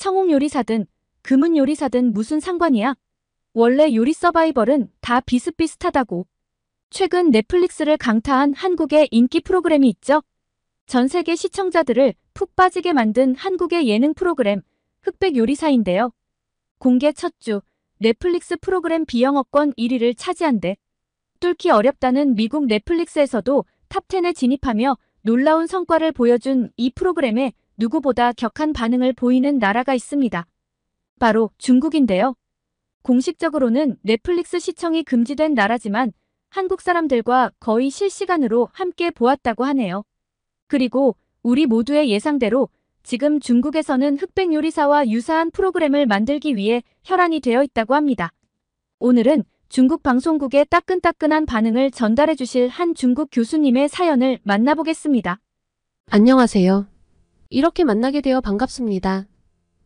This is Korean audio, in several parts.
청옥 요리사든 금은 요리사든 무슨 상관이야? 원래 요리 서바이벌은 다 비슷비슷하다고. 최근 넷플릭스를 강타한 한국의 인기 프로그램이 있죠. 전 세계 시청자들을 푹 빠지게 만든 한국의 예능 프로그램 흑백 요리사인데요. 공개 첫 주 넷플릭스 프로그램 비영업권 1위를 차지한데 뚫기 어렵다는 미국 넷플릭스에서도 탑10에 진입하며 놀라운 성과를 보여준 이 프로그램에 누구보다 격한 반응을 보이는 나라가 있습니다. 바로 중국인데요. 공식적으로는 넷플릭스 시청이 금지된 나라지만 한국 사람들과 거의 실시간으로 함께 보았다고 하네요. 그리고 우리 모두의 예상대로 지금 중국에서는 흑백 요리사와 유사한 프로그램을 만들기 위해 혈안이 되어 있다고 합니다. 오늘은 중국 방송국의 따끈따끈한 반응을 전달해 주실 한 중국 교수님의 사연을 만나보겠습니다. 안녕하세요. 이렇게 만나게 되어 반갑습니다.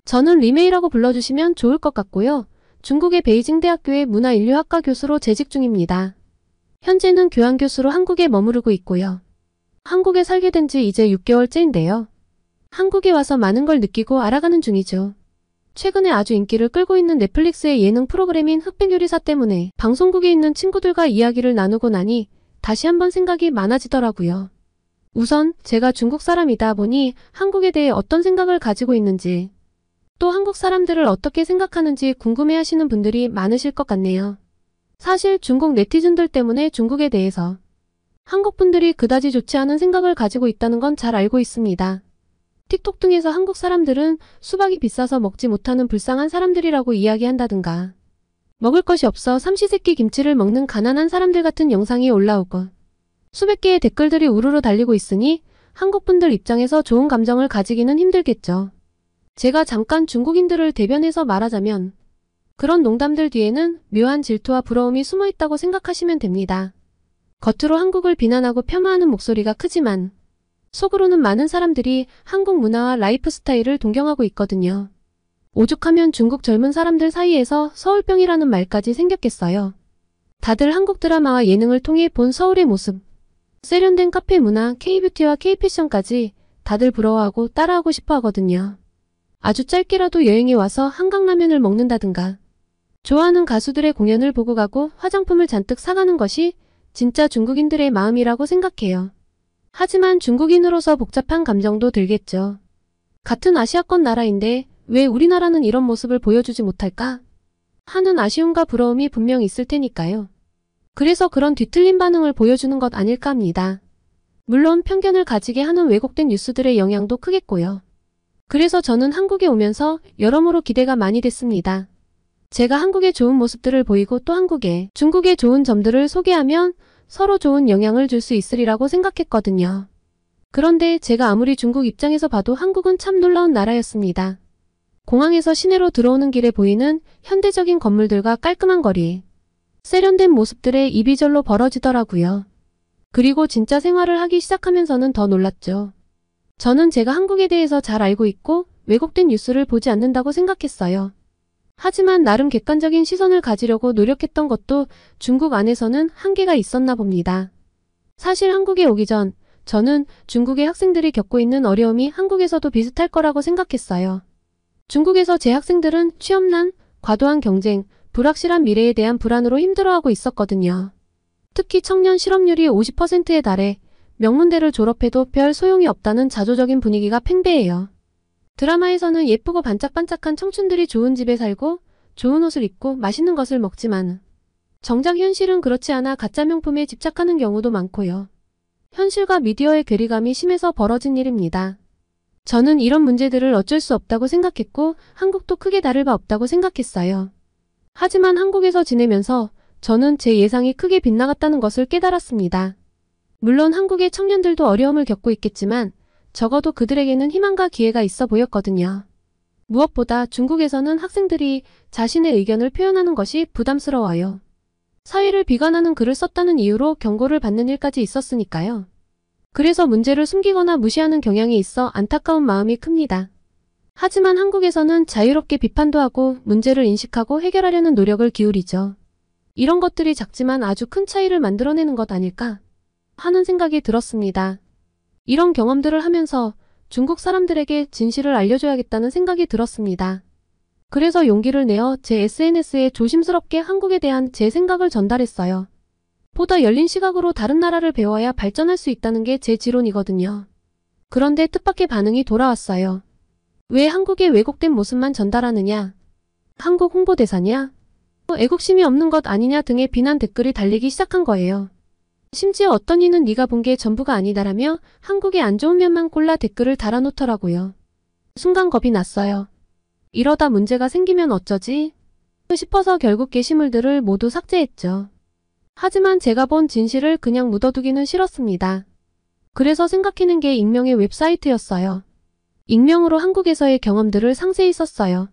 저는 리메이라고 불러주시면 좋을 것 같고요. 중국의 베이징 대학교의 문화인류학과 교수로 재직 중입니다. 현재는 교환교수로 한국에 머무르고 있고요. 한국에 살게 된 지 이제 6개월째인데요. 한국에 와서 많은 걸 느끼고 알아가는 중이죠. 최근에 아주 인기를 끌고 있는 넷플릭스의 예능 프로그램인 흑백 요리사 때문에 방송국에 있는 친구들과 이야기를 나누고 나니 다시 한번 생각이 많아지더라고요. 우선 제가 중국 사람이다 보니 한국에 대해 어떤 생각을 가지고 있는지, 또 한국 사람들을 어떻게 생각하는지 궁금해하시는 분들이 많으실 것 같네요. 사실 중국 네티즌들 때문에 중국에 대해서 한국 분들이 그다지 좋지 않은 생각을 가지고 있다는 건 잘 알고 있습니다. 틱톡 등에서 한국 사람들은 수박이 비싸서 먹지 못하는 불쌍한 사람들이라고 이야기한다든가, 먹을 것이 없어 삼시세끼 김치를 먹는 가난한 사람들 같은 영상이 올라오고 수백 개의 댓글들이 우르르 달리고 있으니 한국 분들 입장에서 좋은 감정을 가지기는 힘들겠죠. 제가 잠깐 중국인들을 대변해서 말하자면 그런 농담들 뒤에는 묘한 질투와 부러움이 숨어 있다고 생각하시면 됩니다. 겉으로 한국을 비난하고 폄하하는 목소리가 크지만 속으로는 많은 사람들이 한국 문화와 라이프 스타일을 동경하고 있거든요. 오죽하면 중국 젊은 사람들 사이에서 서울병이라는 말까지 생겼겠어요. 다들 한국 드라마와 예능을 통해 본 서울의 모습, 세련된 카페 문화, K뷰티와 K패션까지 다들 부러워하고 따라하고 싶어 하거든요. 아주 짧게라도 여행에 와서 한강라면을 먹는다든가, 좋아하는 가수들의 공연을 보고 가고 화장품을 잔뜩 사가는 것이 진짜 중국인들의 마음이라고 생각해요. 하지만 중국인으로서 복잡한 감정도 들겠죠. 같은 아시아권 나라인데 왜 우리나라는 이런 모습을 보여주지 못할까? 하는 아쉬움과 부러움이 분명 있을 테니까요. 그래서 그런 뒤틀린 반응을 보여주는 것 아닐까 합니다. 물론 편견을 가지게 하는 왜곡된 뉴스들의 영향도 크겠고요. 그래서 저는 한국에 오면서 여러모로 기대가 많이 됐습니다. 제가 한국의 좋은 모습들을 보이고 또 한국의, 중국의 좋은 점들을 소개하면 서로 좋은 영향을 줄 수 있으리라고 생각했거든요. 그런데 제가 아무리 중국 입장에서 봐도 한국은 참 놀라운 나라였습니다. 공항에서 시내로 들어오는 길에 보이는 현대적인 건물들과 깔끔한 거리, 세련된 모습들에 입이 절로 벌어지더라고요. 그리고 진짜 생활을 하기 시작하면서는 더 놀랐죠. 저는 제가 한국에 대해서 잘 알고 있고 왜곡된 뉴스를 보지 않는다고 생각했어요. 하지만 나름 객관적인 시선을 가지려고 노력했던 것도 중국 안에서는 한계가 있었나 봅니다. 사실 한국에 오기 전 저는 중국의 학생들이 겪고 있는 어려움이 한국에서도 비슷할 거라고 생각했어요. 중국에서 제 학생들은 취업난, 과도한 경쟁, 불확실한 미래에 대한 불안으로 힘들어하고 있었거든요. 특히 청년 실업률이 50%에 달해 명문대를 졸업해도 별 소용이 없다는 자조적인 분위기가 팽배해요. 드라마에서는 예쁘고 반짝반짝한 청춘들이 좋은 집에 살고 좋은 옷을 입고 맛있는 것을 먹지만 정작 현실은 그렇지 않아 가짜 명품에 집착하는 경우도 많고요. 현실과 미디어의 괴리감이 심해서 벌어진 일입니다. 저는 이런 문제들을 어쩔 수 없다고 생각했고 한국도 크게 다를 바 없다고 생각했어요. 하지만 한국에서 지내면서 저는 제 예상이 크게 빗나갔다는 것을 깨달았습니다. 물론 한국의 청년들도 어려움을 겪고 있겠지만 적어도 그들에게는 희망과 기회가 있어 보였거든요. 무엇보다 중국에서는 학생들이 자신의 의견을 표현하는 것이 부담스러워요. 사회를 비관하는 글을 썼다는 이유로 경고를 받는 일까지 있었으니까요. 그래서 문제를 숨기거나 무시하는 경향이 있어 안타까운 마음이 큽니다. 하지만 한국에서는 자유롭게 비판도 하고 문제를 인식하고 해결하려는 노력을 기울이죠. 이런 것들이 작지만 아주 큰 차이를 만들어내는 것 아닐까 하는 생각이 들었습니다. 이런 경험들을 하면서 중국 사람들에게 진실을 알려줘야겠다는 생각이 들었습니다. 그래서 용기를 내어 제 SNS에 조심스럽게 한국에 대한 제 생각을 전달했어요. 보다 열린 시각으로 다른 나라를 배워야 발전할 수 있다는 게 제 지론이거든요. 그런데 뜻밖의 반응이 돌아왔어요. 왜 한국의 왜곡된 모습만 전달하느냐? 한국 홍보대사냐? 애국심이 없는 것 아니냐 등의 비난 댓글이 달리기 시작한 거예요. 심지어 어떤 이는 네가 본 게 전부가 아니다라며 한국의 안 좋은 면만 골라 댓글을 달아놓더라고요. 순간 겁이 났어요. 이러다 문제가 생기면 어쩌지? 싶어서 결국 게시물들을 모두 삭제했죠. 하지만 제가 본 진실을 그냥 묻어두기는 싫었습니다. 그래서 생각해낸 게 익명의 웹사이트였어요. 익명으로 한국에서의 경험들을 상세히 썼어요.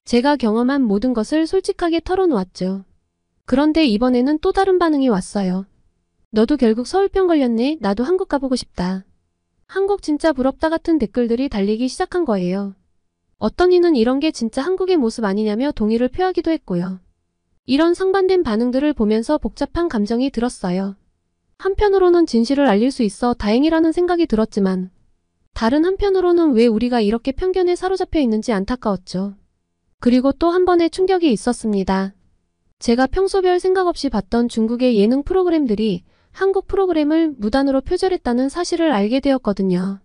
제가 경험한 모든 것을 솔직하게 털어놓았죠. 그런데 이번에는 또 다른 반응이 왔어요. 너도 결국 서울병 걸렸네. 나도 한국 가보고 싶다. 한국 진짜 부럽다 같은 댓글들이 달리기 시작한 거예요. 어떤 이는 이런 게 진짜 한국의 모습 아니냐며 동의를 표하기도 했고요. 이런 상반된 반응들을 보면서 복잡한 감정이 들었어요. 한편으로는 진실을 알릴 수 있어 다행이라는 생각이 들었지만 다른 한편으로는 왜 우리가 이렇게 편견에 사로잡혀 있는지 안타까웠죠. 그리고 또 한 번의 충격이 있었습니다. 제가 평소 별 생각 없이 봤던 중국의 예능 프로그램들이 한국 프로그램을 무단으로 표절했다는 사실을 알게 되었거든요.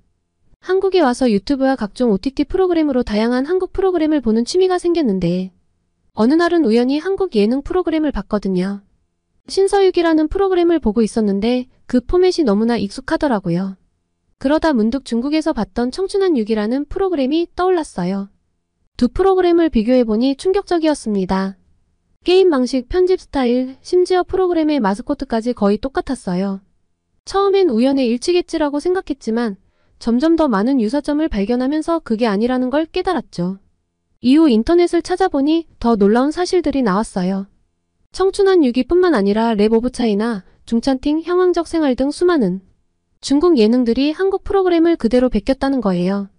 한국에 와서 유튜브와 각종 OTT 프로그램으로 다양한 한국 프로그램을 보는 취미가 생겼는데 어느 날은 우연히 한국 예능 프로그램을 봤거든요. 신서유기라는 프로그램을 보고 있었는데 그 포맷이 너무나 익숙하더라고요. 그러다 문득 중국에서 봤던 청춘한 6이라는 프로그램이 떠올랐어요. 두 프로그램을 비교해보니 충격적이었습니다. 게임 방식, 편집 스타일, 심지어 프로그램의 마스코트까지 거의 똑같았어요. 처음엔 우연의 일치겠지라고 생각했지만 점점 더 많은 유사점을 발견하면서 그게 아니라는 걸 깨달았죠. 이후 인터넷을 찾아보니 더 놀라운 사실들이 나왔어요. 청춘한 6기뿐만 아니라 랩 오브 차이나 중찬팅, 향왕적 생활 등 수많은 중국 예능들이 한국 프로그램을 그대로 베꼈다는 거예요.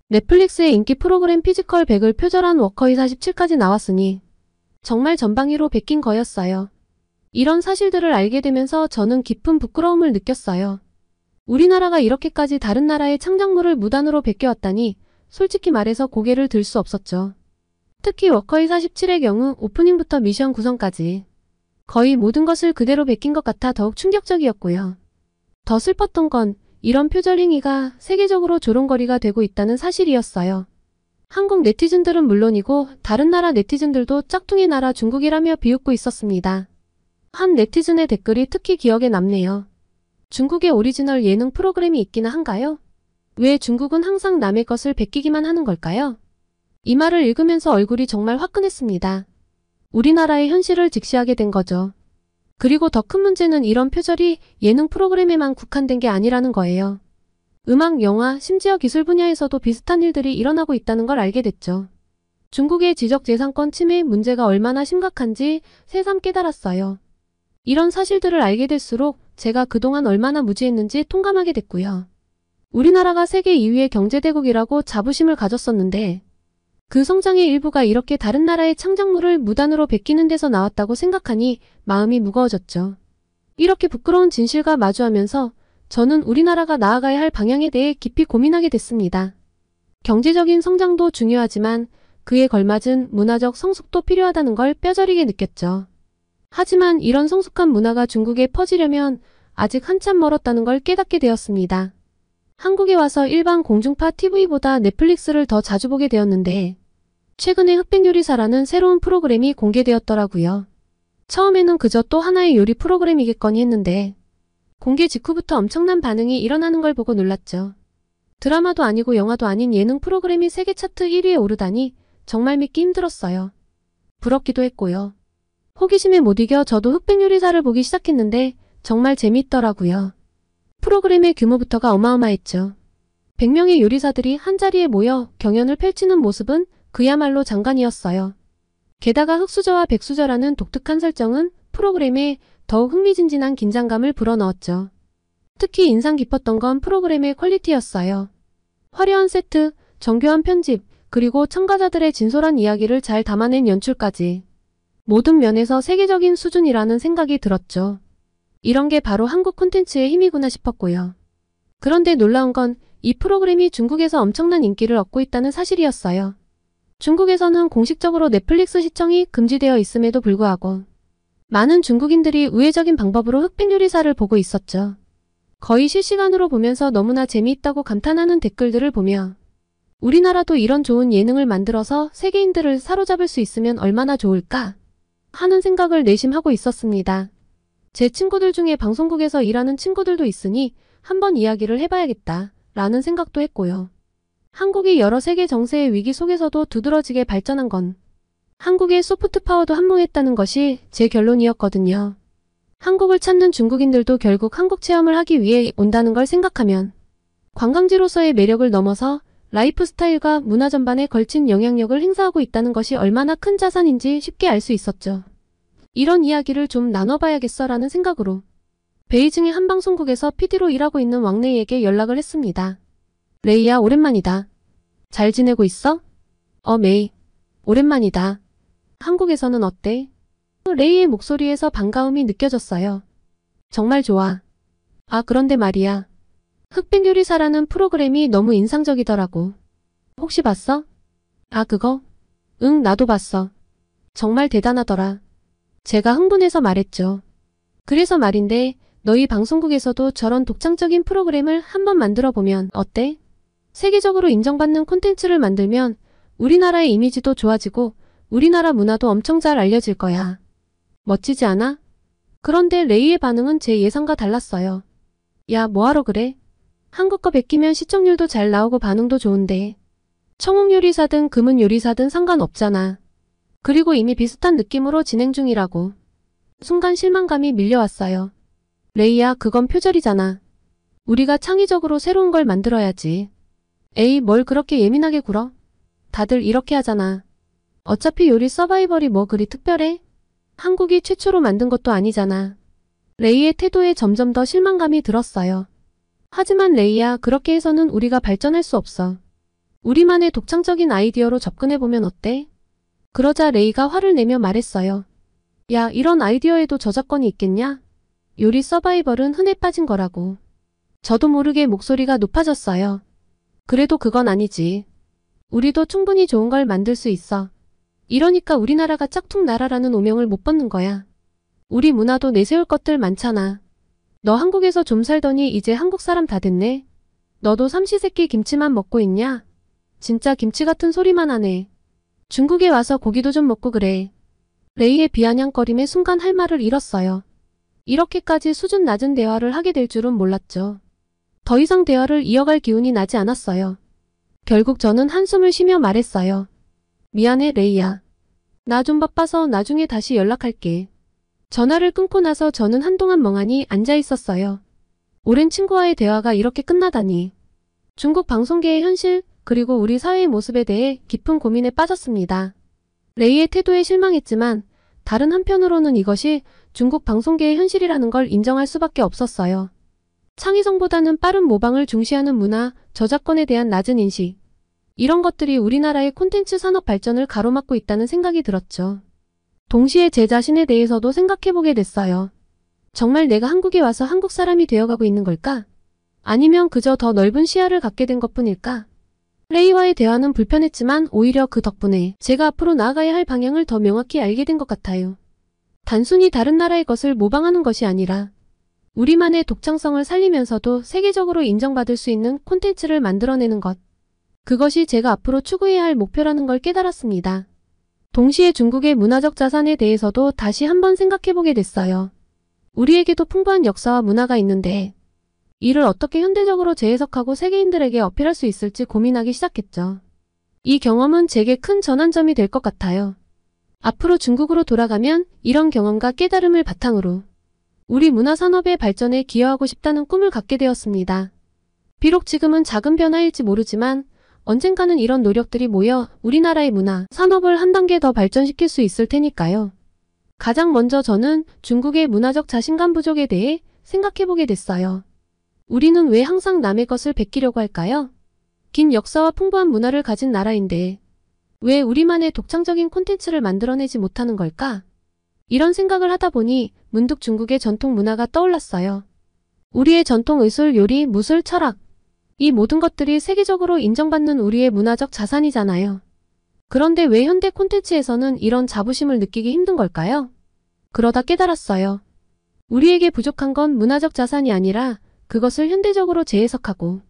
넷플릭스의 인기 프로그램 피지컬 100을 표절한 워커힐 47까지 나왔으니 정말 전방위로 베낀 거였어요. 이런 사실들을 알게 되면서 저는 깊은 부끄러움을 느꼈어요. 우리나라가 이렇게까지 다른 나라의 창작물을 무단으로 베껴왔다니 솔직히 말해서 고개를 들 수 없었죠. 특히 워커힐 47의 경우 오프닝부터 미션 구성까지 거의 모든 것을 그대로 베낀 것 같아 더욱 충격적이었고요. 더 슬펐던 건 이런 표절 행위가 세계적으로 조롱거리가 되고 있다는 사실이었어요. 한국 네티즌들은 물론이고 다른 나라 네티즌들도 짝퉁의 나라 중국이라며 비웃고 있었습니다. 한 네티즌의 댓글이 특히 기억에 남네요. 중국의 오리지널 예능 프로그램이 있기나 한가요? 왜 중국은 항상 남의 것을 베끼기만 하는 걸까요? 이 말을 읽으면서 얼굴이 정말 화끈했습니다. 우리나라의 현실을 직시하게 된 거죠. 그리고 더 큰 문제는 이런 표절이 예능 프로그램에만 국한된 게 아니라는 거예요. 음악, 영화, 심지어 기술 분야에서도 비슷한 일들이 일어나고 있다는 걸 알게 됐죠. 중국의 지적재산권 침해 문제가 얼마나 심각한지 새삼 깨달았어요. 이런 사실들을 알게 될수록 제가 그동안 얼마나 무지했는지 통감하게 됐고요. 우리나라가 세계 2위의 경제대국이라고 자부심을 가졌었는데 그 성장의 일부가 이렇게 다른 나라의 창작물을 무단으로 베끼는 데서 나왔다고 생각하니 마음이 무거워졌죠. 이렇게 부끄러운 진실과 마주하면서 저는 우리나라가 나아가야 할 방향에 대해 깊이 고민하게 됐습니다. 경제적인 성장도 중요하지만 그에 걸맞은 문화적 성숙도 필요하다는 걸 뼈저리게 느꼈죠. 하지만 이런 성숙한 문화가 중국에 퍼지려면 아직 한참 멀었다는 걸 깨닫게 되었습니다. 한국에 와서 일반 공중파 TV보다 넷플릭스를 더 자주 보게 되었는데 최근에 흑백요리사라는 새로운 프로그램이 공개되었더라고요. 처음에는 그저 또 하나의 요리 프로그램이겠거니 했는데 공개 직후부터 엄청난 반응이 일어나는 걸 보고 놀랐죠. 드라마도 아니고 영화도 아닌 예능 프로그램이 세계 차트 1위에 오르다니 정말 믿기 힘들었어요. 부럽기도 했고요. 호기심에 못 이겨 저도 흑백요리사를 보기 시작했는데 정말 재미있더라고요. 프로그램의 규모부터가 어마어마했죠. 100명의 요리사들이 한자리에 모여 경연을 펼치는 모습은 그야말로 장관이었어요. 게다가 흑수저와 백수저라는 독특한 설정은 프로그램에 더욱 흥미진진한 긴장감을 불어넣었죠. 특히 인상 깊었던 건 프로그램의 퀄리티였어요. 화려한 세트, 정교한 편집, 그리고 참가자들의 진솔한 이야기를 잘 담아낸 연출까지 모든 면에서 세계적인 수준이라는 생각이 들었죠. 이런 게 바로 한국 콘텐츠의 힘이구나 싶었고요. 그런데 놀라운 건 이 프로그램이 중국에서 엄청난 인기를 얻고 있다는 사실이었어요. 중국에서는 공식적으로 넷플릭스 시청이 금지되어 있음에도 불구하고 많은 중국인들이 우회적인 방법으로 흑백 요리사를 보고 있었죠. 거의 실시간으로 보면서 너무나 재미있다고 감탄하는 댓글들을 보며 우리나라도 이런 좋은 예능을 만들어서 세계인들을 사로잡을 수 있으면 얼마나 좋을까 하는 생각을 내심하고 있었습니다. 제 친구들 중에 방송국에서 일하는 친구들도 있으니 한번 이야기를 해봐야겠다 라는 생각도 했고요. 한국이 여러 세계 정세의 위기 속에서도 두드러지게 발전한 건 한국의 소프트 파워도 한몫했다는 것이 제 결론이었거든요. 한국을 찾는 중국인들도 결국 한국 체험을 하기 위해 온다는 걸 생각하면 관광지로서의 매력을 넘어서 라이프 스타일과 문화 전반에 걸친 영향력을 행사하고 있다는 것이 얼마나 큰 자산인지 쉽게 알 수 있었죠. 이런 이야기를 좀 나눠봐야겠어라는 생각으로 베이징의 한 방송국에서 PD로 일하고 있는 왕레이에게 연락을 했습니다. 레이야, 오랜만이다. 잘 지내고 있어? 메이. 오랜만이다. 한국에서는 어때? 레이의 목소리에서 반가움이 느껴졌어요. 정말 좋아. 그런데 말이야. 흑백 요리사라는 프로그램이 너무 인상적이더라고. 혹시 봤어? 그거? 응, 나도 봤어. 정말 대단하더라. 제가 흥분해서 말했죠. 그래서 말인데 너희 방송국에서도 저런 독창적인 프로그램을 한번 만들어보면 어때? 세계적으로 인정받는 콘텐츠를 만들면 우리나라의 이미지도 좋아지고 우리나라 문화도 엄청 잘 알려질 거야. 멋지지 않아? 그런데 레이의 반응은 제 예상과 달랐어요. 야, 뭐하러 그래? 한국 거 베끼면 시청률도 잘 나오고 반응도 좋은데. 청홍 요리사든 금은 요리사든 상관없잖아. 그리고 이미 비슷한 느낌으로 진행 중이라고. 순간 실망감이 밀려왔어요. 레이야, 그건 표절이잖아. 우리가 창의적으로 새로운 걸 만들어야지. 에이, 뭘 그렇게 예민하게 굴어? 다들 이렇게 하잖아. 어차피 요리 서바이벌이 뭐 그리 특별해? 한국이 최초로 만든 것도 아니잖아. 레이의 태도에 점점 더 실망감이 들었어요. 하지만 레이야, 그렇게 해서는 우리가 발전할 수 없어. 우리만의 독창적인 아이디어로 접근해보면 어때? 그러자 레이가 화를 내며 말했어요. 야, 이런 아이디어에도 저작권이 있겠냐? 요리 서바이벌은 흔해 빠진 거라고. 저도 모르게 목소리가 높아졌어요. 그래도 그건 아니지. 우리도 충분히 좋은 걸 만들 수 있어. 이러니까 우리나라가 짝퉁 나라라는 오명을 못 벗는 거야. 우리 문화도 내세울 것들 많잖아. 너 한국에서 좀 살더니 이제 한국 사람 다 됐네. 너도 삼시세끼 김치만 먹고 있냐? 진짜 김치 같은 소리만 하네. 중국에 와서 고기도 좀 먹고 그래. 레이의 비아냥거림에 순간 할 말을 잃었어요. 이렇게까지 수준 낮은 대화를 하게 될 줄은 몰랐죠. 더 이상 대화를 이어갈 기운이 나지 않았어요. 결국 저는 한숨을 쉬며 말했어요. 미안해, 레이야. 나 좀 바빠서 나중에 다시 연락할게. 전화를 끊고 나서 저는 한동안 멍하니 앉아 있었어요. 오랜 친구와의 대화가 이렇게 끝나다니. 중국 방송계의 현실, 그리고 우리 사회의 모습에 대해 깊은 고민에 빠졌습니다. 레이의 태도에 실망했지만 다른 한편으로는 이것이 중국 방송계의 현실이라는 걸 인정할 수밖에 없었어요. 창의성보다는 빠른 모방을 중시하는 문화, 저작권에 대한 낮은 인식. 이런 것들이 우리나라의 콘텐츠 산업 발전을 가로막고 있다는 생각이 들었죠. 동시에 제 자신에 대해서도 생각해보게 됐어요. 정말 내가 한국에 와서 한국 사람이 되어가고 있는 걸까? 아니면 그저 더 넓은 시야를 갖게 된 것뿐일까? 레이와의 대화는 불편했지만 오히려 그 덕분에 제가 앞으로 나아가야 할 방향을 더 명확히 알게 된 것 같아요. 단순히 다른 나라의 것을 모방하는 것이 아니라 우리만의 독창성을 살리면서도 세계적으로 인정받을 수 있는 콘텐츠를 만들어내는 것. 그것이 제가 앞으로 추구해야 할 목표라는 걸 깨달았습니다. 동시에 중국의 문화적 자산에 대해서도 다시 한번 생각해보게 됐어요. 우리에게도 풍부한 역사와 문화가 있는데 이를 어떻게 현대적으로 재해석하고 세계인들에게 어필할 수 있을지 고민하기 시작했죠. 이 경험은 제게 큰 전환점이 될 것 같아요. 앞으로 중국으로 돌아가면 이런 경험과 깨달음을 바탕으로 우리 문화산업의 발전에 기여하고 싶다는 꿈을 갖게 되었습니다. 비록 지금은 작은 변화일지 모르지만 언젠가는 이런 노력들이 모여 우리나라의 문화, 산업을 한 단계 더 발전시킬 수 있을 테니까요. 가장 먼저 저는 중국의 문화적 자신감 부족에 대해 생각해보게 됐어요. 우리는 왜 항상 남의 것을 베끼려고 할까요? 긴 역사와 풍부한 문화를 가진 나라인데 왜 우리만의 독창적인 콘텐츠를 만들어내지 못하는 걸까? 이런 생각을 하다 보니 문득 중국의 전통 문화가 떠올랐어요. 우리의 전통 의술, 요리, 무술, 철학 이 모든 것들이 세계적으로 인정받는 우리의 문화적 자산이잖아요. 그런데 왜 현대 콘텐츠에서는 이런 자부심을 느끼기 힘든 걸까요? 그러다 깨달았어요. 우리에게 부족한 건 문화적 자산이 아니라 그것을 현대적으로 재해석하고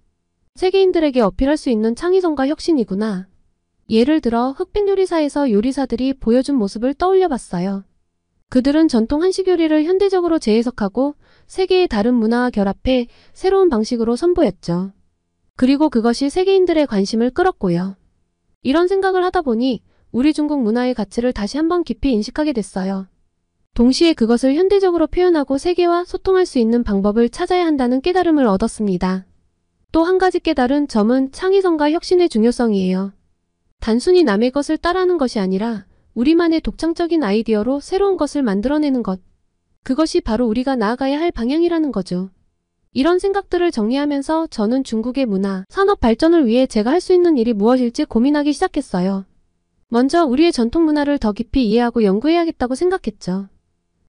세계인들에게 어필할 수 있는 창의성과 혁신이구나. 예를 들어 흑백 요리사에서 요리사들이 보여준 모습을 떠올려 봤어요. 그들은 전통 한식 요리를 현대적으로 재해석하고 세계의 다른 문화와 결합해 새로운 방식으로 선보였죠. 그리고 그것이 세계인들의 관심을 끌었고요. 이런 생각을 하다 보니 우리 중국 문화의 가치를 다시 한번 깊이 인식하게 됐어요. 동시에 그것을 현대적으로 표현하고 세계와 소통할 수 있는 방법을 찾아야 한다는 깨달음을 얻었습니다. 또 한 가지 깨달은 점은 창의성과 혁신의 중요성이에요. 단순히 남의 것을 따라하는 것이 아니라 우리만의 독창적인 아이디어로 새로운 것을 만들어내는 것. 그것이 바로 우리가 나아가야 할 방향이라는 거죠. 이런 생각들을 정리하면서 저는 중국의 문화, 산업 발전을 위해 제가 할 수 있는 일이 무엇일지 고민하기 시작했어요. 먼저 우리의 전통 문화를 더 깊이 이해하고 연구해야겠다고 생각했죠.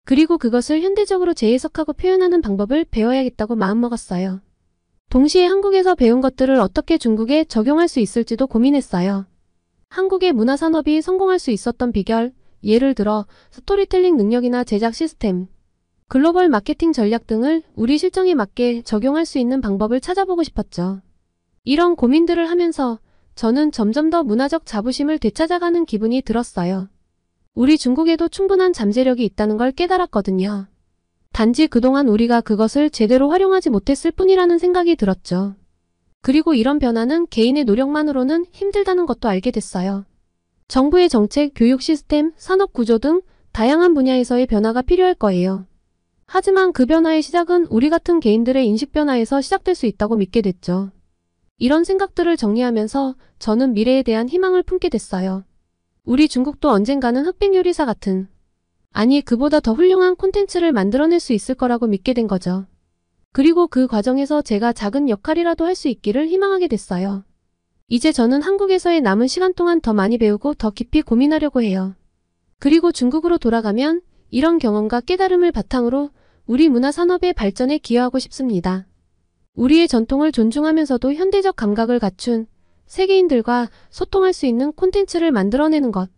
그리고 그것을 현대적으로 재해석하고 표현하는 방법을 배워야겠다고 마음먹었어요. 동시에 한국에서 배운 것들을 어떻게 중국에 적용할 수 있을지도 고민했어요. 한국의 문화 산업이 성공할 수 있었던 비결, 예를 들어 스토리텔링 능력이나 제작 시스템, 글로벌 마케팅 전략 등을 우리 실정에 맞게 적용할 수 있는 방법을 찾아보고 싶었죠. 이런 고민들을 하면서 저는 점점 더 문화적 자부심을 되찾아가는 기분이 들었어요. 우리 중국에도 충분한 잠재력이 있다는 걸 깨달았거든요. 단지 그동안 우리가 그것을 제대로 활용하지 못했을 뿐이라는 생각이 들었죠. 그리고 이런 변화는 개인의 노력만으로는 힘들다는 것도 알게 됐어요. 정부의 정책, 교육 시스템, 산업 구조 등 다양한 분야에서의 변화가 필요할 거예요. 하지만 그 변화의 시작은 우리 같은 개인들의 인식 변화에서 시작될 수 있다고 믿게 됐죠. 이런 생각들을 정리하면서 저는 미래에 대한 희망을 품게 됐어요. 우리 중국도 언젠가는 흑백 요리사 같은, 아니 그보다 더 훌륭한 콘텐츠를 만들어낼 수 있을 거라고 믿게 된 거죠. 그리고 그 과정에서 제가 작은 역할이라도 할 수 있기를 희망하게 됐어요. 이제 저는 한국에서의 남은 시간 동안 더 많이 배우고 더 깊이 고민하려고 해요. 그리고 중국으로 돌아가면 이런 경험과 깨달음을 바탕으로 우리 문화 산업의 발전에 기여하고 싶습니다. 우리의 전통을 존중하면서도 현대적 감각을 갖춘 세계인들과 소통할 수 있는 콘텐츠를 만들어내는 것.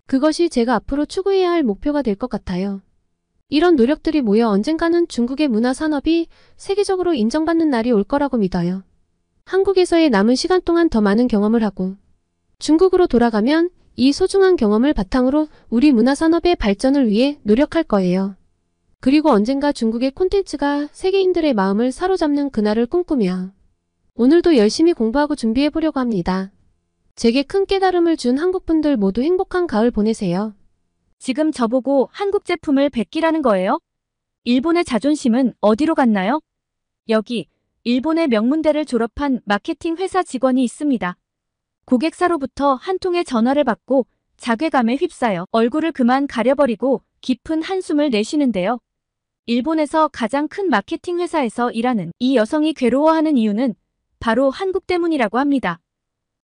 그것이 제가 앞으로 추구해야 할 목표가 될 것 같아요. 이런 노력들이 모여 언젠가는 중국의 문화 산업이 세계적으로 인정받는 날이 올 거라고 믿어요. 한국에서의 남은 시간 동안 더 많은 경험을 하고 중국으로 돌아가면 이 소중한 경험을 바탕으로 우리 문화 산업의 발전을 위해 노력할 거예요. 그리고 언젠가 중국의 콘텐츠가 세계인들의 마음을 사로잡는 그날을 꿈꾸며 오늘도 열심히 공부하고 준비해 보려고 합니다. 제게 큰 깨달음을 준 한국분들 모두 행복한 가을 보내세요. 지금 저보고 한국 제품을 베끼라는 거예요? 일본의 자존심은 어디로 갔나요? 여기 일본의 명문대를 졸업한 마케팅 회사 직원이 있습니다. 고객사로부터 한 통의 전화를 받고 자괴감에 휩싸여 얼굴을 그만 가려버리고 깊은 한숨을 내쉬는데요. 일본에서 가장 큰 마케팅 회사에서 일하는 이 여성이 괴로워하는 이유는 바로 한국 때문이라고 합니다.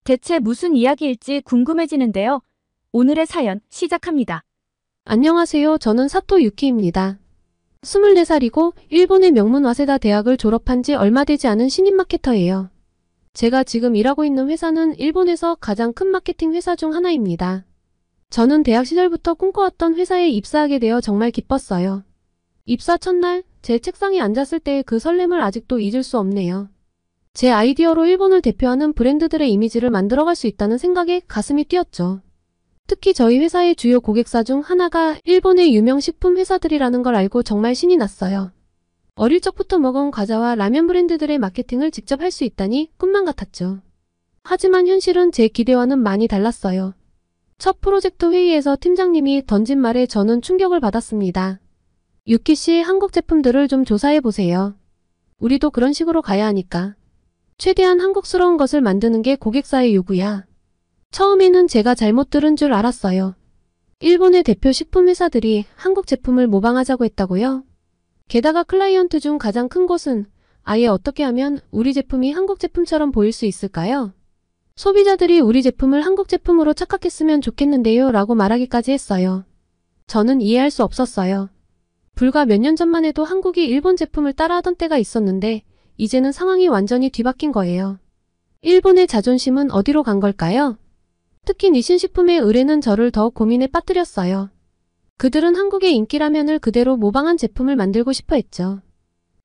대체 무슨 이야기일지 궁금해지는데요. 오늘의 사연 시작합니다. 안녕하세요. 저는 사토 유키입니다. 24살이고 일본의 명문 와세다 대학을 졸업한 지 얼마 되지 않은 신인 마케터예요. 제가 지금 일하고 있는 회사는 일본에서 가장 큰 마케팅 회사 중 하나입니다. 저는 대학 시절부터 꿈꿔왔던 회사에 입사하게 되어 정말 기뻤어요. 입사 첫날 제 책상에 앉았을 때의 그 설렘을 아직도 잊을 수 없네요. 제 아이디어로 일본을 대표하는 브랜드들의 이미지를 만들어갈 수 있다는 생각에 가슴이 뛰었죠. 특히 저희 회사의 주요 고객사 중 하나가 일본의 유명 식품 회사들이라는 걸 알고 정말 신이 났어요. 어릴 적부터 먹은 과자와 라면 브랜드들의 마케팅을 직접 할 수 있다니 꿈만 같았죠. 하지만 현실은 제 기대와는 많이 달랐어요. 첫 프로젝트 회의에서 팀장님이 던진 말에 저는 충격을 받았습니다. 유키 씨, 한국 제품들을 좀 조사해보세요. 우리도 그런 식으로 가야 하니까. 최대한 한국스러운 것을 만드는 게 고객사의 요구야. 처음에는 제가 잘못 들은 줄 알았어요. 일본의 대표 식품 회사들이 한국 제품을 모방하자고 했다고요? 게다가 클라이언트 중 가장 큰 곳은 아예 어떻게 하면 우리 제품이 한국 제품처럼 보일 수 있을까요? 소비자들이 우리 제품을 한국 제품으로 착각했으면 좋겠는데요 라고 말하기까지 했어요. 저는 이해할 수 없었어요. 불과 몇 년 전만 해도 한국이 일본 제품을 따라하던 때가 있었는데 이제는 상황이 완전히 뒤바뀐 거예요. 일본의 자존심은 어디로 간 걸까요? 특히 니신식품의 의뢰는 저를 더욱 고민에 빠뜨렸어요. 그들은 한국의 인기라면을 그대로 모방한 제품을 만들고 싶어 했죠.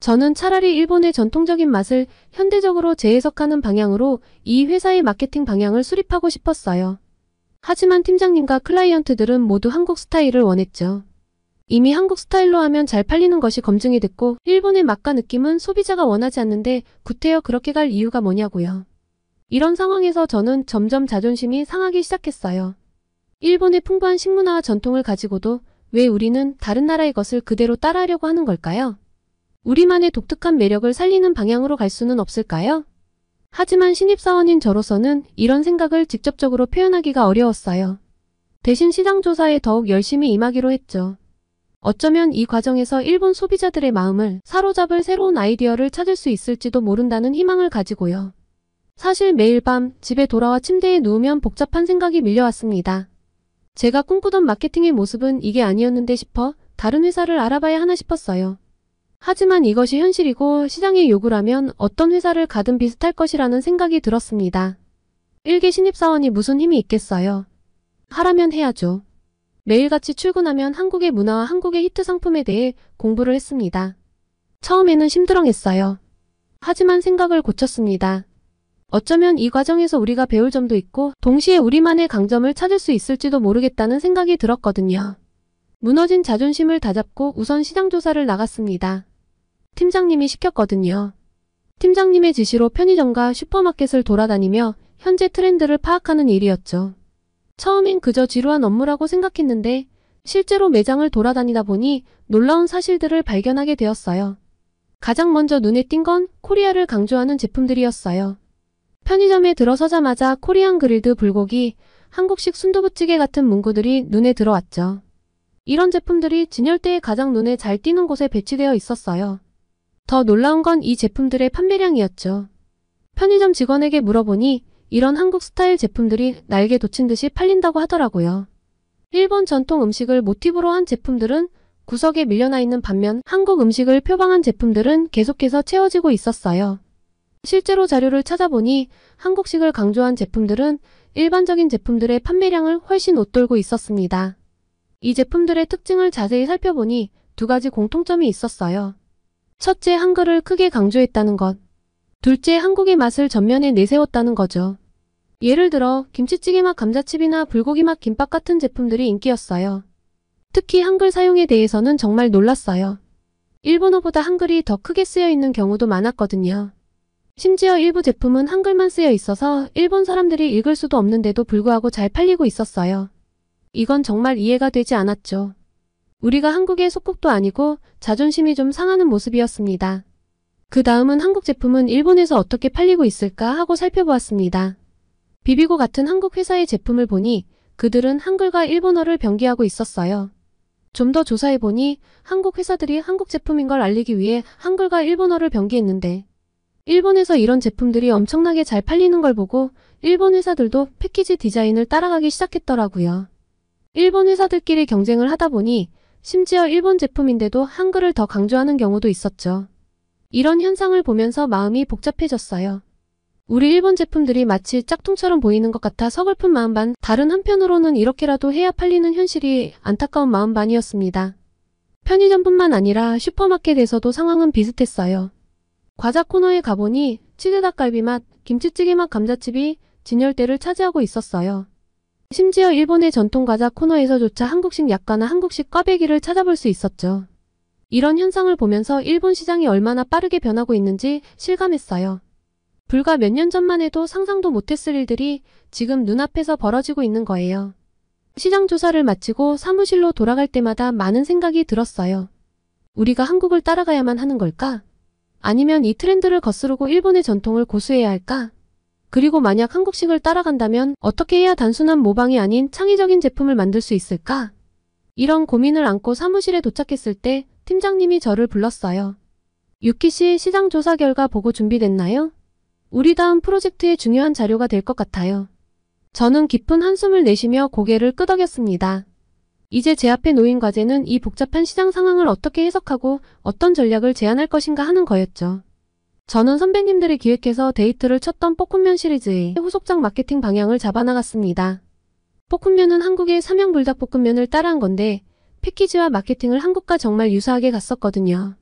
저는 차라리 일본의 전통적인 맛을 현대적으로 재해석하는 방향으로 이 회사의 마케팅 방향을 수립하고 싶었어요. 하지만 팀장님과 클라이언트들은 모두 한국 스타일을 원했죠. 이미 한국 스타일로 하면 잘 팔리는 것이 검증이 됐고 일본의 맛과 느낌은 소비자가 원하지 않는데 구태여 그렇게 갈 이유가 뭐냐고요. 이런 상황에서 저는 점점 자존심이 상하기 시작했어요. 일본의 풍부한 식문화와 전통을 가지고도 왜 우리는 다른 나라의 것을 그대로 따라하려고 하는 걸까요? 우리만의 독특한 매력을 살리는 방향으로 갈 수는 없을까요? 하지만 신입사원인 저로서는 이런 생각을 직접적으로 표현하기가 어려웠어요. 대신 시장 조사에 더욱 열심히 임하기로 했죠. 어쩌면 이 과정에서 일본 소비자들의 마음을 사로잡을 새로운 아이디어를 찾을 수 있을지도 모른다는 희망을 가지고요. 사실 매일 밤 집에 돌아와 침대에 누우면 복잡한 생각이 밀려왔습니다. 제가 꿈꾸던 마케팅의 모습은 이게 아니었는데 싶어 다른 회사를 알아봐야 하나 싶었어요. 하지만 이것이 현실이고 시장의 요구라면 어떤 회사를 가든 비슷할 것이라는 생각이 들었습니다. 일개 신입사원이 무슨 힘이 있겠어요. 하라면 해야죠. 매일같이 출근하면 한국의 문화와 한국의 히트 상품에 대해 공부를 했습니다. 처음에는 심드렁했어요. 하지만 생각을 고쳤습니다. 어쩌면 이 과정에서 우리가 배울 점도 있고 동시에 우리만의 강점을 찾을 수 있을지도 모르겠다는 생각이 들었거든요. 무너진 자존심을 다잡고 우선 시장 조사를 나갔습니다. 팀장님이 시켰거든요. 팀장님의 지시로 편의점과 슈퍼마켓을 돌아다니며 현재 트렌드를 파악하는 일이었죠. 처음엔 그저 지루한 업무라고 생각했는데 실제로 매장을 돌아다니다 보니 놀라운 사실들을 발견하게 되었어요. 가장 먼저 눈에 띈 건 코리아를 강조하는 제품들이었어요. 편의점에 들어서자마자 코리안 그릴드 불고기, 한국식 순두부찌개 같은 문구들이 눈에 들어왔죠. 이런 제품들이 진열대에 가장 눈에 잘 띄는 곳에 배치되어 있었어요. 더 놀라운 건 이 제품들의 판매량이었죠. 편의점 직원에게 물어보니 이런 한국 스타일 제품들이 날개 돋친 듯이 팔린다고 하더라고요. 일본 전통 음식을 모티브로 한 제품들은 구석에 밀려나 있는 반면 한국 음식을 표방한 제품들은 계속해서 채워지고 있었어요. 실제로 자료를 찾아보니 한국식을 강조한 제품들은 일반적인 제품들의 판매량을 훨씬 웃돌고 있었습니다. 이 제품들의 특징을 자세히 살펴보니 두 가지 공통점이 있었어요. 첫째, 한글을 크게 강조했다는 것. 둘째, 한국의 맛을 전면에 내세웠다는 거죠. 예를 들어 김치찌개 맛 감자칩이나 불고기 맛 김밥 같은 제품들이 인기였어요. 특히 한글 사용에 대해서는 정말 놀랐어요. 일본어보다 한글이 더 크게 쓰여 있는 경우도 많았거든요. 심지어 일부 제품은 한글만 쓰여 있어서 일본 사람들이 읽을 수도 없는데도 불구하고 잘 팔리고 있었어요. 이건 정말 이해가 되지 않았죠. 우리가 한국의 속국도 아니고 자존심이 좀 상하는 모습이었습니다. 그 다음은 한국 제품은 일본에서 어떻게 팔리고 있을까 하고 살펴보았습니다. 비비고 같은 한국 회사의 제품을 보니 그들은 한글과 일본어를 병기하고 있었어요. 좀 더 조사해보니 한국 회사들이 한국 제품인 걸 알리기 위해 한글과 일본어를 병기했는데 일본에서 이런 제품들이 엄청나게 잘 팔리는 걸 보고 일본 회사들도 패키지 디자인을 따라가기 시작했더라고요. 일본 회사들끼리 경쟁을 하다 보니 심지어 일본 제품인데도 한글을 더 강조하는 경우도 있었죠. 이런 현상을 보면서 마음이 복잡해졌어요. 우리 일본 제품들이 마치 짝퉁처럼 보이는 것 같아 서글픈 마음 반, 다른 한편으로는 이렇게라도 해야 팔리는 현실이 안타까운 마음 반이었습니다. 편의점뿐만 아니라 슈퍼마켓에서도 상황은 비슷했어요. 과자 코너에 가보니 치즈닭갈비 맛, 김치찌개 맛 감자칩이 진열대를 차지하고 있었어요. 심지어 일본의 전통 과자 코너에서조차 한국식 약과나 한국식 꽈배기를 찾아볼 수 있었죠. 이런 현상을 보면서 일본 시장이 얼마나 빠르게 변하고 있는지 실감했어요. 불과 몇 년 전만 해도 상상도 못했을 일들이 지금 눈앞에서 벌어지고 있는 거예요. 시장 조사를 마치고 사무실로 돌아갈 때마다 많은 생각이 들었어요. 우리가 한국을 따라가야만 하는 걸까? 아니면 이 트렌드를 거스르고 일본의 전통을 고수해야 할까? 그리고 만약 한국식을 따라간다면 어떻게 해야 단순한 모방이 아닌 창의적인 제품을 만들 수 있을까? 이런 고민을 안고 사무실에 도착했을 때 팀장님이 저를 불렀어요. 유키 씨, 시장 조사 결과 보고 준비됐나요? 우리 다음 프로젝트의 중요한 자료가 될 것 같아요. 저는 깊은 한숨을 내쉬며 고개를 끄덕였습니다. 이제 제 앞에 놓인 과제는 이 복잡한 시장 상황을 어떻게 해석하고 어떤 전략을 제안할 것인가 하는 거였죠. 저는 선배님들이 기획해서 데이트를 쳤던 볶음면 시리즈의 후속작 마케팅 방향을 잡아나갔습니다. 볶음면은 한국의 삼양 불닭볶음면을 따라한 건데 패키지와 마케팅을 한국과 정말 유사하게 갔었거든요.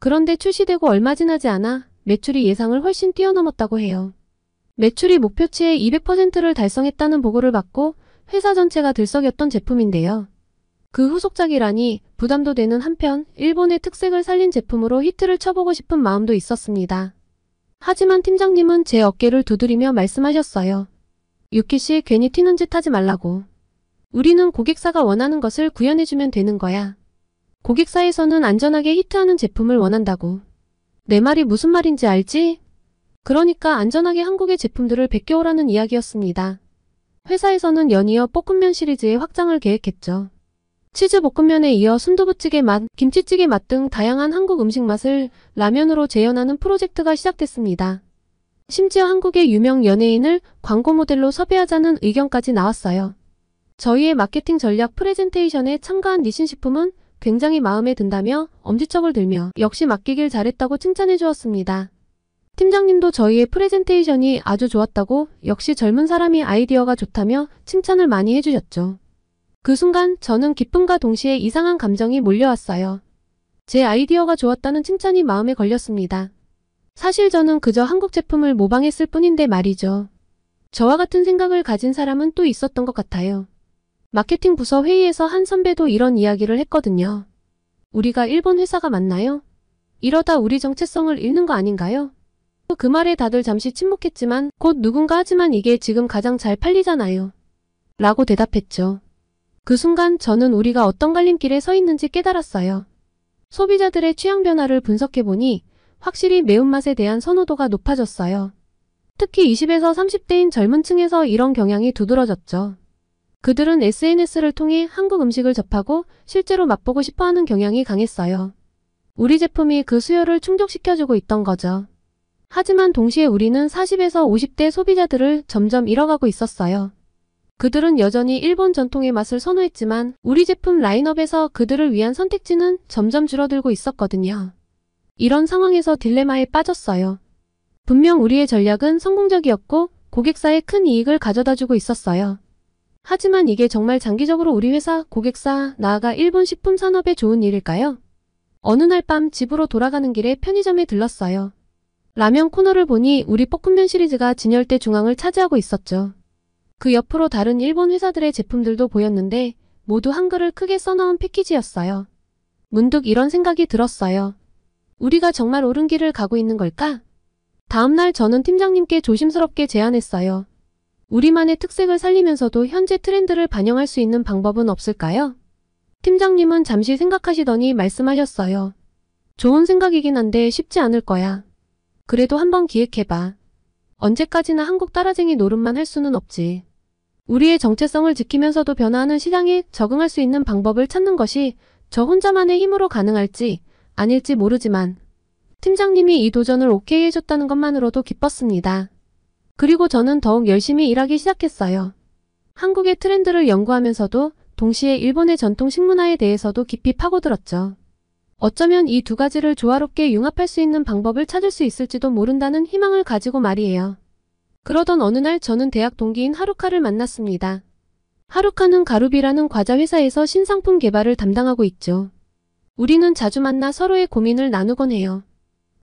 그런데 출시되고 얼마 지나지 않아 매출이 예상을 훨씬 뛰어넘었다고 해요. 매출이 목표치의 200%를 달성했다는 보고를 받고 회사 전체가 들썩였던 제품인데요. 그 후속작이라니 부담도 되는 한편 일본의 특색을 살린 제품으로 히트를 쳐보고 싶은 마음도 있었습니다. 하지만 팀장님은 제 어깨를 두드리며 말씀하셨어요. 유키씨 괜히 튀는 짓 하지 말라고. 우리는 고객사가 원하는 것을 구현해주면 되는 거야. 고객사에서는 안전하게 히트하는 제품을 원한다고. 내 말이 무슨 말인지 알지? 그러니까 안전하게 한국의 제품들을 베껴오라는 이야기였습니다. 회사에서는 연이어 볶음면 시리즈의 확장을 계획했죠. 치즈 볶음면에 이어 순두부찌개 맛, 김치찌개 맛 등 다양한 한국 음식 맛을 라면으로 재현하는 프로젝트가 시작됐습니다. 심지어 한국의 유명 연예인을 광고 모델로 섭외하자는 의견까지 나왔어요. 저희의 마케팅 전략 프레젠테이션에 참가한 니신식품은 굉장히 마음에 든다며 엄지척을 들며 역시 맡기길 잘했다고 칭찬해 주었습니다. 팀장님도 저희의 프레젠테이션이 아주 좋았다고 역시 젊은 사람이 아이디어가 좋다며 칭찬을 많이 해주셨죠. 그 순간 저는 기쁨과 동시에 이상한 감정이 몰려왔어요. 제 아이디어가 좋았다는 칭찬이 마음에 걸렸습니다. 사실 저는 그저 한국 제품을 모방했을 뿐인데 말이죠. 저와 같은 생각을 가진 사람은 또 있었던 것 같아요. 마케팅 부서 회의에서 한 선배도 이런 이야기를 했거든요. 우리가 일본 회사가 맞나요? 이러다 우리 정체성을 잃는 거 아닌가요? 그 말에 다들 잠시 침묵했지만 곧 누군가 하지만 이게 지금 가장 잘 팔리잖아요. 라고 대답했죠. 그 순간 저는 우리가 어떤 갈림길에 서 있는지 깨달았어요. 소비자들의 취향 변화를 분석해보니 확실히 매운맛에 대한 선호도가 높아졌어요. 특히 20에서 30대인 젊은 층에서 이런 경향이 두드러졌죠. 그들은 SNS를 통해 한국 음식을 접하고 실제로 맛보고 싶어하는 경향이 강했어요. 우리 제품이 그 수요를 충족시켜주고 있던 거죠. 하지만 동시에 우리는 40에서 50대 소비자들을 점점 잃어가고 있었어요. 그들은 여전히 일본 전통의 맛을 선호했지만 우리 제품 라인업에서 그들을 위한 선택지는 점점 줄어들고 있었거든요. 이런 상황에서 딜레마에 빠졌어요. 분명 우리의 전략은 성공적이었고 고객사에 큰 이익을 가져다주고 있었어요. 하지만 이게 정말 장기적으로 우리 회사, 고객사, 나아가 일본 식품 산업에 좋은 일일까요? 어느 날 밤 집으로 돌아가는 길에 편의점에 들렀어요. 라면 코너를 보니 우리 볶음면 시리즈가 진열대 중앙을 차지하고 있었죠. 그 옆으로 다른 일본 회사들의 제품들도 보였는데 모두 한글을 크게 써놓은 패키지였어요. 문득 이런 생각이 들었어요. 우리가 정말 옳은 길을 가고 있는 걸까? 다음날 저는 팀장님께 조심스럽게 제안했어요. 우리만의 특색을 살리면서도 현재 트렌드를 반영할 수 있는 방법은 없을까요? 팀장님은 잠시 생각하시더니 말씀하셨어요. 좋은 생각이긴 한데 쉽지 않을 거야. 그래도 한번 기획해봐. 언제까지나 한국 따라쟁이 노릇만 할 수는 없지. 우리의 정체성을 지키면서도 변화하는 시장에 적응할 수 있는 방법을 찾는 것이 저 혼자만의 힘으로 가능할지 아닐지 모르지만 팀장님이 이 도전을 오케이 해줬다는 것만으로도 기뻤습니다. 그리고 저는 더욱 열심히 일하기 시작했어요. 한국의 트렌드를 연구하면서도 동시에 일본의 전통 식문화에 대해서도 깊이 파고들었죠. 어쩌면 이 두 가지를 조화롭게 융합할 수 있는 방법을 찾을 수 있을지도 모른다는 희망을 가지고 말이에요. 그러던 어느 날 저는 대학 동기인 하루카를 만났습니다. 하루카는 가루비라는 과자 회사에서 신상품 개발을 담당하고 있죠. 우리는 자주 만나 서로의 고민을 나누곤 해요.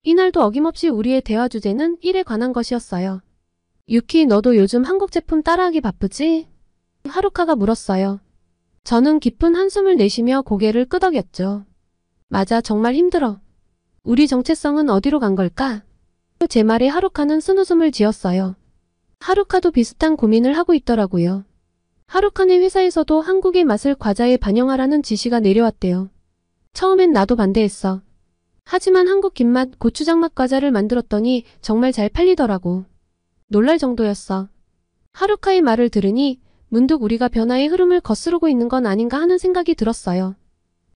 이날도 어김없이 우리의 대화 주제는 일에 관한 것이었어요. 유키, 너도 요즘 한국 제품 따라하기 바쁘지? 하루카가 물었어요. 저는 깊은 한숨을 내쉬며 고개를 끄덕였죠. 맞아, 정말 힘들어. 우리 정체성은 어디로 간 걸까? 제 말에 하루카는 쓴웃음을 지었어요. 하루카도 비슷한 고민을 하고 있더라고요. 하루카네 회사에서도 한국의 맛을 과자에 반영하라는 지시가 내려왔대요. 처음엔 나도 반대했어. 하지만 한국 김맛 고추장맛 과자를 만들었더니 정말 잘 팔리더라고. 놀랄 정도였어. 하루카의 말을 들으니 문득 우리가 변화의 흐름을 거스르고 있는 건 아닌가 하는 생각이 들었어요.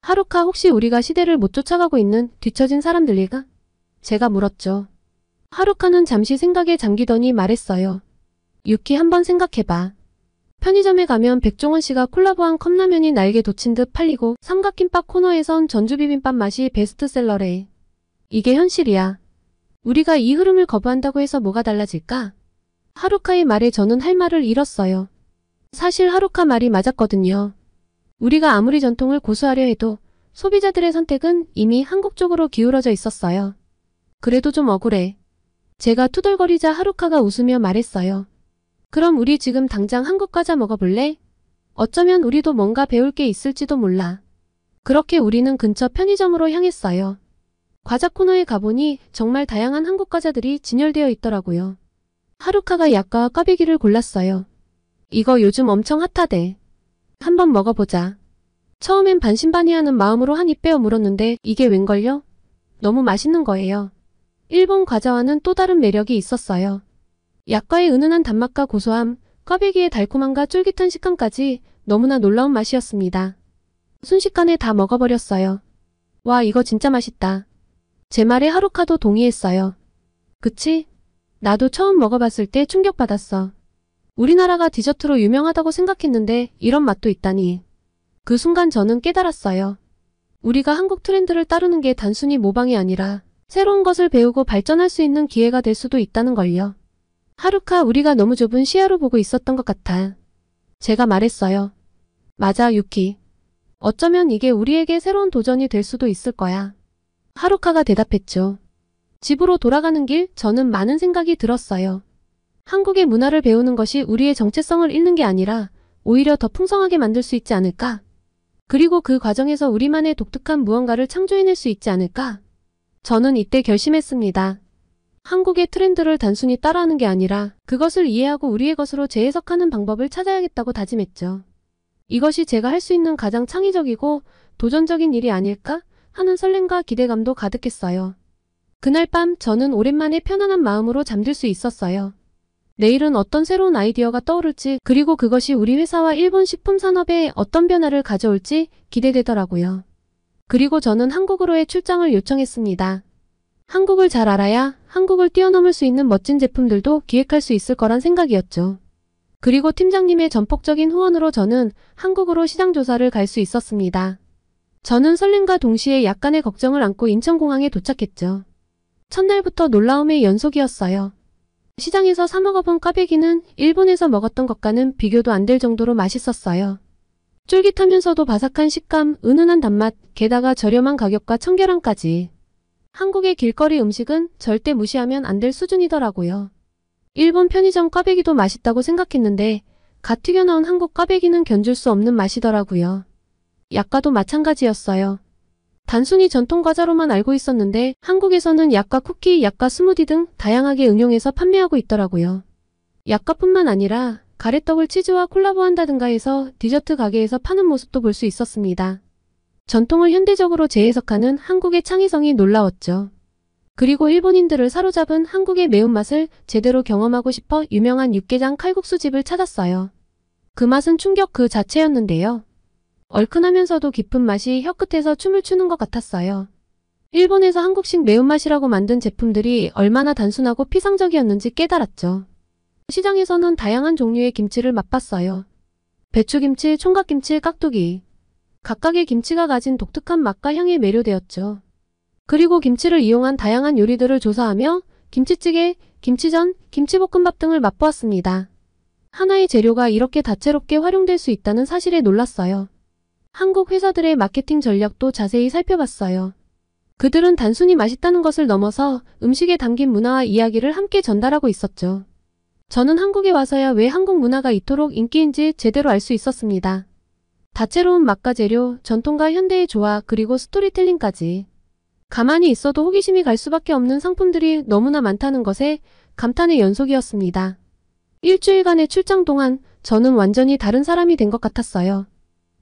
하루카, 혹시 우리가 시대를 못 쫓아가고 있는 뒤처진 사람들일까? 제가 물었죠. 하루카는 잠시 생각에 잠기더니 말했어요. 유키, 한번 생각해봐. 편의점에 가면 백종원 씨가 콜라보한 컵라면이 날개 돋친 듯 팔리고 삼각김밥 코너에선 전주비빔밥 맛이 베스트셀러래. 이게 현실이야. 우리가 이 흐름을 거부한다고 해서 뭐가 달라질까? 하루카의 말에 저는 할 말을 잃었어요. 사실 하루카 말이 맞았거든요. 우리가 아무리 전통을 고수하려 해도 소비자들의 선택은 이미 한국 쪽으로 기울어져 있었어요. 그래도 좀 억울해. 제가 투덜거리자 하루카가 웃으며 말했어요. 그럼 우리 지금 당장 한국 과자 먹어볼래? 어쩌면 우리도 뭔가 배울 게 있을지도 몰라. 그렇게 우리는 근처 편의점으로 향했어요. 과자 코너에 가보니 정말 다양한 한국 과자들이 진열되어 있더라고요. 하루카가 약과와 꽈배기를 골랐어요. 이거 요즘 엄청 핫하대. 한번 먹어보자. 처음엔 반신반의하는 마음으로 한 입 빼어 물었는데 이게 웬걸요? 너무 맛있는 거예요. 일본 과자와는 또 다른 매력이 있었어요. 약과의 은은한 단맛과 고소함, 꽈배기의 달콤함과 쫄깃한 식감까지 너무나 놀라운 맛이었습니다. 순식간에 다 먹어버렸어요. 와, 이거 진짜 맛있다. 제 말에 하루카도 동의했어요. 그치? 나도 처음 먹어봤을 때 충격받았어. 우리나라가 디저트로 유명하다고 생각했는데 이런 맛도 있다니. 그 순간 저는 깨달았어요. 우리가 한국 트렌드를 따르는 게 단순히 모방이 아니라 새로운 것을 배우고 발전할 수 있는 기회가 될 수도 있다는 걸요. 하루카, 우리가 너무 좁은 시야로 보고 있었던 것 같아. 제가 말했어요. 맞아, 유키. 어쩌면 이게 우리에게 새로운 도전이 될 수도 있을 거야. 하루카가 대답했죠. 집으로 돌아가는 길, 저는 많은 생각이 들었어요. 한국의 문화를 배우는 것이 우리의 정체성을 잃는 게 아니라 오히려 더 풍성하게 만들 수 있지 않을까? 그리고 그 과정에서 우리만의 독특한 무언가를 창조해낼 수 있지 않을까? 저는 이때 결심했습니다. 한국의 트렌드를 단순히 따라하는 게 아니라 그것을 이해하고 우리의 것으로 재해석하는 방법을 찾아야겠다고 다짐했죠. 이것이 제가 할 수 있는 가장 창의적이고 도전적인 일이 아닐까 하는 설렘과 기대감도 가득했어요. 그날 밤 저는 오랜만에 편안한 마음으로 잠들 수 있었어요. 내일은 어떤 새로운 아이디어가 떠오를지, 그리고 그것이 우리 회사와 일본 식품 산업에 어떤 변화를 가져올지 기대되더라고요. 그리고 저는 한국으로의 출장을 요청했습니다. 한국을 잘 알아야 한국을 뛰어넘을 수 있는 멋진 제품들도 기획할 수 있을 거란 생각이었죠. 그리고 팀장님의 전폭적인 후원으로 저는 한국으로 시장 조사를 갈 수 있었습니다. 저는 설렘과 동시에 약간의 걱정을 안고 인천공항에 도착했죠. 첫날부터 놀라움의 연속이었어요. 시장에서 사 먹어본 꽈배기는 일본에서 먹었던 것과는 비교도 안 될 정도로 맛있었어요. 쫄깃하면서도 바삭한 식감, 은은한 단맛, 게다가 저렴한 가격과 청결함까지. 한국의 길거리 음식은 절대 무시하면 안 될 수준이더라고요. 일본 편의점 꽈배기도 맛있다고 생각했는데 갓 튀겨나온 한국 꽈배기는 견줄 수 없는 맛이더라고요. 약과도 마찬가지였어요. 단순히 전통 과자로만 알고 있었는데 한국에서는 약과 쿠키, 약과 스무디 등 다양하게 응용해서 판매하고 있더라고요. 약과뿐만 아니라 가래떡을 치즈와 콜라보한다든가 해서 디저트 가게에서 파는 모습도 볼 수 있었습니다. 전통을 현대적으로 재해석하는 한국의 창의성이 놀라웠죠. 그리고 일본인들을 사로잡은 한국의 매운맛을 제대로 경험하고 싶어 유명한 육개장 칼국수집을 찾았어요. 그 맛은 충격 그 자체였는데요. 얼큰하면서도 깊은 맛이 혀끝에서 춤을 추는 것 같았어요. 일본에서 한국식 매운맛이라고 만든 제품들이 얼마나 단순하고 피상적이었는지 깨달았죠. 시장에서는 다양한 종류의 김치를 맛봤어요. 배추김치, 총각김치, 깍두기. 각각의 김치가 가진 독특한 맛과 향에 매료되었죠. 그리고 김치를 이용한 다양한 요리들을 조사하며 김치찌개, 김치전, 김치볶음밥 등을 맛보았습니다. 하나의 재료가 이렇게 다채롭게 활용될 수 있다는 사실에 놀랐어요. 한국 회사들의 마케팅 전략도 자세히 살펴봤어요. 그들은 단순히 맛있다는 것을 넘어서 음식에 담긴 문화와 이야기를 함께 전달하고 있었죠. 저는 한국에 와서야 왜 한국 문화가 이토록 인기인지 제대로 알 수 있었습니다. 다채로운 맛과 재료, 전통과 현대의 조화, 그리고 스토리텔링까지. 가만히 있어도 호기심이 갈 수밖에 없는 상품들이 너무나 많다는 것에 감탄의 연속이었습니다. 일주일간의 출장 동안 저는 완전히 다른 사람이 된 것 같았어요.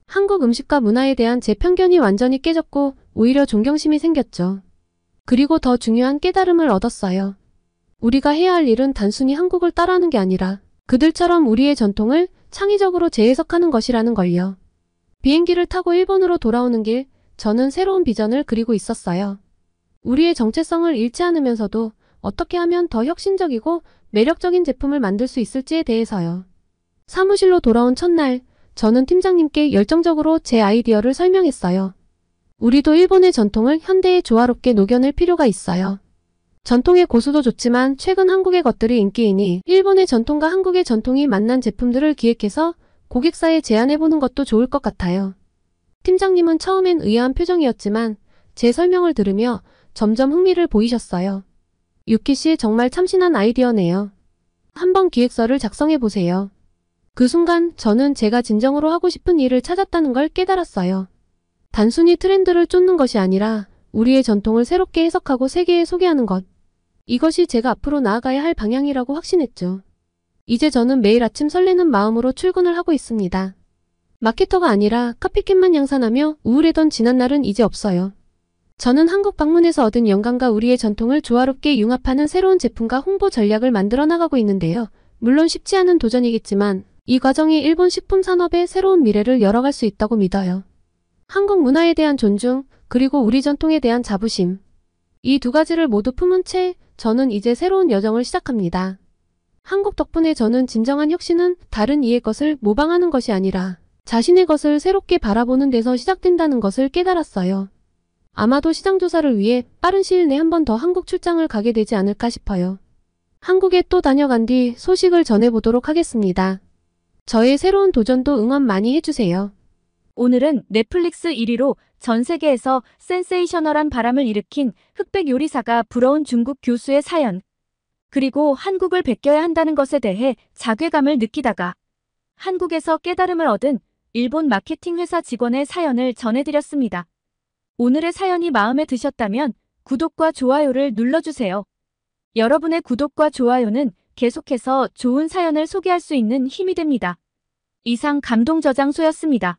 한국 음식과 문화에 대한 제 편견이 완전히 깨졌고 오히려 존경심이 생겼죠. 그리고 더 중요한 깨달음을 얻었어요. 우리가 해야 할 일은 단순히 한국을 따라하는 게 아니라 그들처럼 우리의 전통을 창의적으로 재해석하는 것이라는 걸요. 비행기를 타고 일본으로 돌아오는 길, 저는 새로운 비전을 그리고 있었어요. 우리의 정체성을 잃지 않으면서도 어떻게 하면 더 혁신적이고 매력적인 제품을 만들 수 있을지에 대해서요. 사무실로 돌아온 첫날, 저는 팀장님께 열정적으로 제 아이디어를 설명했어요. 우리도 일본의 전통을 현대에 조화롭게 녹여낼 필요가 있어요. 전통의 고수도 좋지만 최근 한국의 것들이 인기이니 일본의 전통과 한국의 전통이 만난 제품들을 기획해서 고객사에 제안해보는 것도 좋을 것 같아요. 팀장님은 처음엔 의아한 표정이었지만 제 설명을 들으며 점점 흥미를 보이셨어요. 유키씨 정말 참신한 아이디어네요. 한번 기획서를 작성해보세요. 그 순간 저는 제가 진정으로 하고 싶은 일을 찾았다는 걸 깨달았어요. 단순히 트렌드를 쫓는 것이 아니라 우리의 전통을 새롭게 해석하고 세계에 소개하는 것. 이것이 제가 앞으로 나아가야 할 방향이라고 확신했죠. 이제 저는 매일 아침 설레는 마음으로 출근을 하고 있습니다. 마케터가 아니라 카피캣만 양산하며 우울했던 지난날은 이제 없어요. 저는 한국 방문에서 얻은 영감과 우리의 전통을 조화롭게 융합하는 새로운 제품과 홍보 전략을 만들어 나가고 있는데요. 물론 쉽지 않은 도전이겠지만 이 과정이 일본 식품 산업의 새로운 미래를 열어갈 수 있다고 믿어요. 한국 문화에 대한 존중, 그리고 우리 전통에 대한 자부심. 이 두 가지를 모두 품은 채 저는 이제 새로운 여정을 시작합니다. 한국 덕분에 저는 진정한 혁신은 다른 이의 것을 모방하는 것이 아니라 자신의 것을 새롭게 바라보는 데서 시작된다는 것을 깨달았어요. 아마도 시장 조사를 위해 빠른 시일 내 한 번 더 한국 출장을 가게 되지 않을까 싶어요. 한국에 또 다녀간 뒤 소식을 전해보도록 하겠습니다. 저의 새로운 도전도 응원 많이 해주세요. 오늘은 넷플릭스 1위로 전 세계에서 센세이셔널한 바람을 일으킨 흑백 요리사가 부러운 중국 교수의 사연, 그리고 한국을 베껴야 한다는 것에 대해 자괴감을 느끼다가 한국에서 깨달음을 얻은 일본 마케팅 회사 직원의 사연을 전해드렸습니다. 오늘의 사연이 마음에 드셨다면 구독과 좋아요를 눌러주세요. 여러분의 구독과 좋아요는 계속해서 좋은 사연을 소개할 수 있는 힘이 됩니다. 이상 감동저장소였습니다.